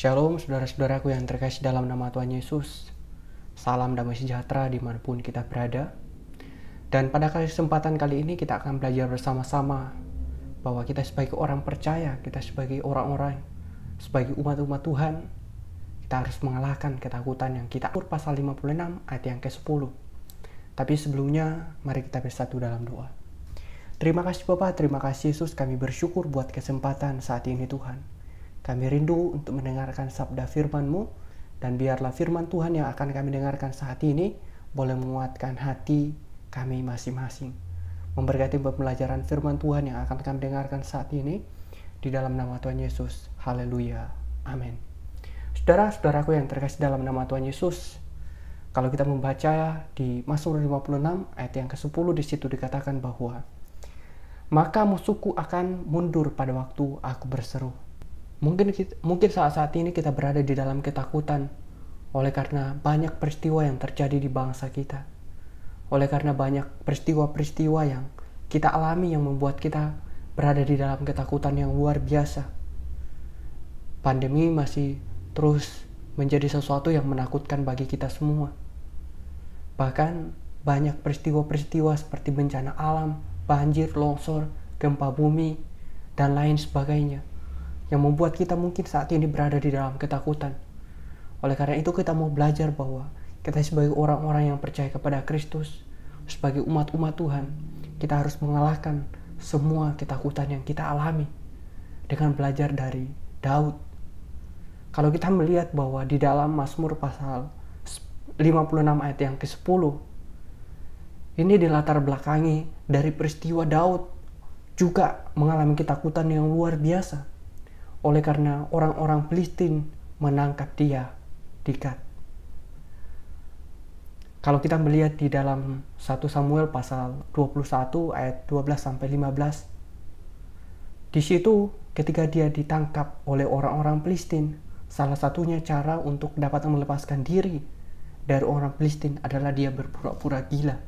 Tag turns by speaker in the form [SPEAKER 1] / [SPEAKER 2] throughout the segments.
[SPEAKER 1] Shalom saudara-saudaraku yang terkasih dalam nama Tuhan Yesus. Salam damai sejahtera dimanapun kita berada. Dan pada kesempatan kali ini kita akan belajar bersama-sama bahwa kita sebagai orang percaya, kita sebagai orang-orang, sebagai umat-umat Tuhan, kita harus mengalahkan ketakutan yang kita atur pasal 56 ayat yang ke-10. Tapi sebelumnya mari kita bersatu dalam doa. Terima kasih Bapa, terima kasih Yesus, kami bersyukur buat kesempatan saat ini Tuhan. Kami rindu untuk mendengarkan sabda firman-Mu, dan biarlah firman Tuhan yang akan kami dengarkan saat ini boleh menguatkan hati kami masing-masing. Memberkati pembelajaran firman Tuhan yang akan kami dengarkan saat ini, di dalam nama Tuhan Yesus. Haleluya. Amin. Saudara-saudaraku yang terkasih dalam nama Tuhan Yesus, kalau kita membaca di Mazmur 56 ayat yang ke-10, di situ dikatakan bahwa maka musuhku akan mundur pada waktu aku berseru. Mungkin saat ini kita berada di dalam ketakutan oleh karena banyak peristiwa yang terjadi di bangsa kita. Oleh karena banyak peristiwa-peristiwa yang kita alami yang membuat kita berada di dalam ketakutan yang luar biasa. Pandemi masih terus menjadi sesuatu yang menakutkan bagi kita semua. Bahkan banyak peristiwa-peristiwa seperti bencana alam, banjir, longsor, gempa bumi, dan lain sebagainya, yang membuat kita mungkin saat ini berada di dalam ketakutan. Oleh karena itu kita mau belajar bahwa kita sebagai orang-orang yang percaya kepada Kristus, sebagai umat-umat Tuhan, kita harus mengalahkan semua ketakutan yang kita alami dengan belajar dari Daud. Kalau kita melihat bahwa di dalam Mazmur pasal 56 ayat yang ke-10, ini dilatar belakangi dari peristiwa Daud juga mengalami ketakutan yang luar biasa. Oleh karena orang-orang Filistin menangkap dia di Gat. Kalau kita melihat di dalam 1 Samuel pasal 21 ayat 12-15, di situ ketika dia ditangkap oleh orang-orang Filistin, salah satunya cara untuk dapat melepaskan diri dari orang Filistin adalah dia berpura-pura gila.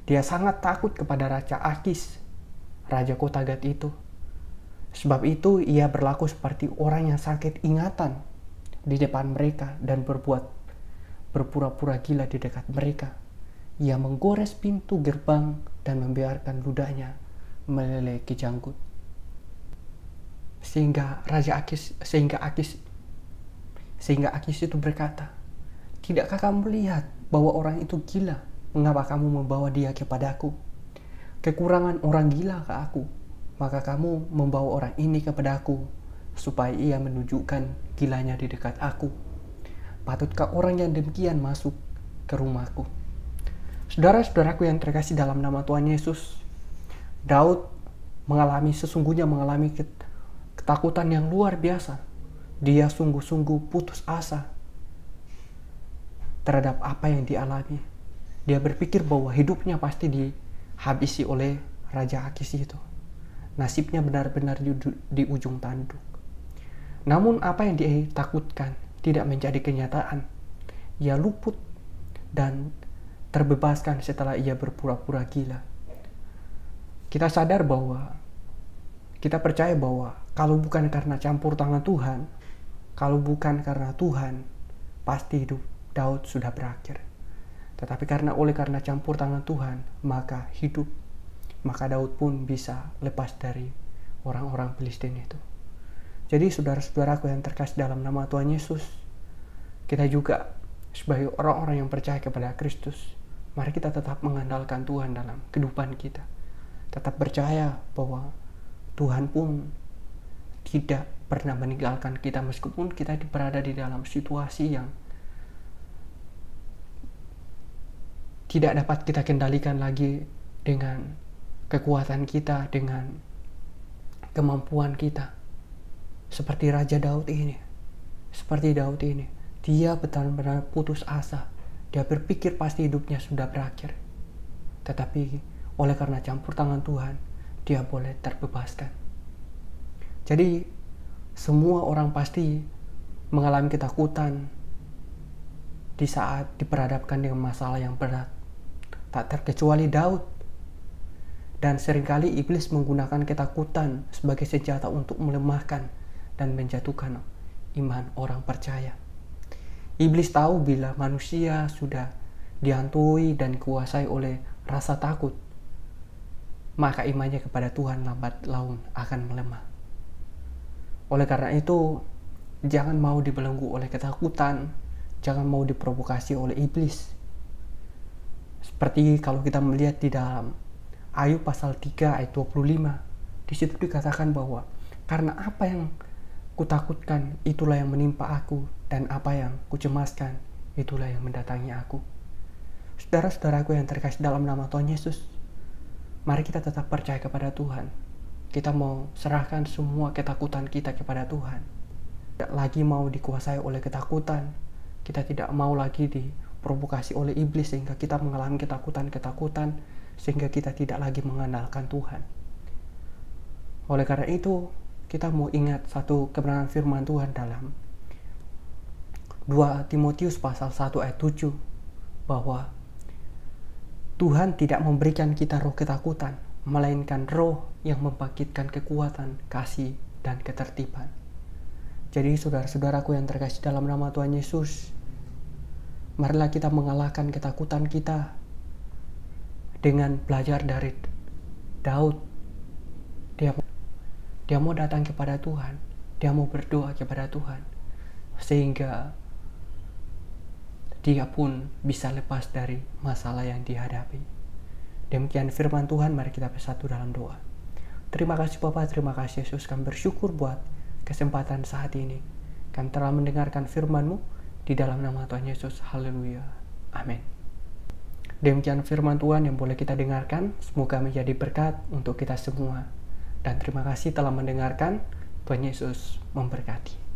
[SPEAKER 1] Dia sangat takut kepada Raja Akis, raja kota Gat itu. Sebab itu ia berlaku seperti orang yang sakit ingatan di depan mereka dan berpura-pura gila di dekat mereka. Ia menggores pintu gerbang dan membiarkan ludahnya meleleh ke janggut. Sehingga Akis itu berkata, "Tidakkah kamu melihat bahwa orang itu gila? Mengapa kamu membawa dia kepadaku? Kekurangan orang gila ke aku. Maka kamu membawa orang ini kepadaku, supaya ia menunjukkan gilanya di dekat aku. Patutkah orang yang demikian masuk ke rumahku?" Saudara-saudaraku yang terkasih dalam nama Tuhan Yesus, Daud sesungguhnya mengalami ketakutan yang luar biasa. Dia sungguh-sungguh putus asa terhadap apa yang dialami. Dia berpikir bahwa hidupnya pasti dihabisi oleh Raja Akis itu. Nasibnya benar-benar di ujung tanduk. Namun apa yang dia takutkan tidak menjadi kenyataan. Ia luput dan terbebaskan setelah ia berpura-pura gila. Kita percaya bahwa kalau bukan karena campur tangan Tuhan, kalau bukan karena Tuhan, pasti hidup Daud sudah berakhir. Tetapi oleh karena campur tangan Tuhan, maka Daud pun bisa lepas dari orang-orang Filistin itu. Jadi saudara-saudaraku yang terkasih dalam nama Tuhan Yesus, kita juga sebagai orang-orang yang percaya kepada Kristus, mari kita tetap mengandalkan Tuhan dalam kehidupan kita. Tetap percaya bahwa Tuhan pun tidak pernah meninggalkan kita meskipun kita berada di dalam situasi yang tidak dapat kita kendalikan lagi dengan kekuatan kita, dengan kemampuan kita. Seperti Daud ini. Dia benar-benar putus asa. Dia berpikir pasti hidupnya sudah berakhir. Tetapi oleh karena campur tangan Tuhan, dia boleh terbebaskan. Jadi semua orang pasti mengalami ketakutan di saat diperhadapkan dengan masalah yang berat. Tak terkecuali Daud. Dan seringkali iblis menggunakan ketakutan sebagai senjata untuk melemahkan dan menjatuhkan iman orang percaya. Iblis tahu bila manusia sudah dihantui dan kuasai oleh rasa takut, maka imannya kepada Tuhan lambat laun akan melemah. Oleh karena itu, jangan mau dibelenggu oleh ketakutan, jangan mau diprovokasi oleh iblis. Seperti kalau kita melihat di dalam Ayub pasal 3 ayat 25, di situ dikatakan bahwa karena apa yang kutakutkan itulah yang menimpa aku, dan apa yang kucemaskan itulah yang mendatangi aku. Saudara-saudaraku yang terkasih dalam nama Tuhan Yesus, mari kita tetap percaya kepada Tuhan. Kita mau serahkan semua ketakutan kita kepada Tuhan. Tidak lagi mau dikuasai oleh ketakutan. Kita tidak mau lagi diprovokasi oleh iblis sehingga kita mengalami ketakutan-ketakutan, sehingga kita tidak lagi mengandalkan Tuhan. Oleh karena itu, kita mau ingat satu kebenaran firman Tuhan dalam 2 Timotius pasal 1 ayat 7, bahwa Tuhan tidak memberikan kita roh ketakutan, melainkan roh yang membangkitkan kekuatan, kasih, dan ketertiban. Jadi saudara-saudaraku yang terkasih dalam nama Tuhan Yesus, marilah kita mengalahkan ketakutan kita dengan belajar dari Daud. Dia mau datang kepada Tuhan, dia mau berdoa kepada Tuhan, sehingga dia pun bisa lepas dari masalah yang dihadapi. Demikian firman Tuhan, mari kita bersatu dalam doa. Terima kasih Bapa, terima kasih Yesus, kami bersyukur buat kesempatan saat ini. Kami telah mendengarkan firman-Mu di dalam nama Tuhan Yesus. Haleluya. Amin. Demikian firman Tuhan yang boleh kita dengarkan. Semoga menjadi berkat untuk kita semua. Dan terima kasih telah mendengarkan. Tuhan Yesus memberkati.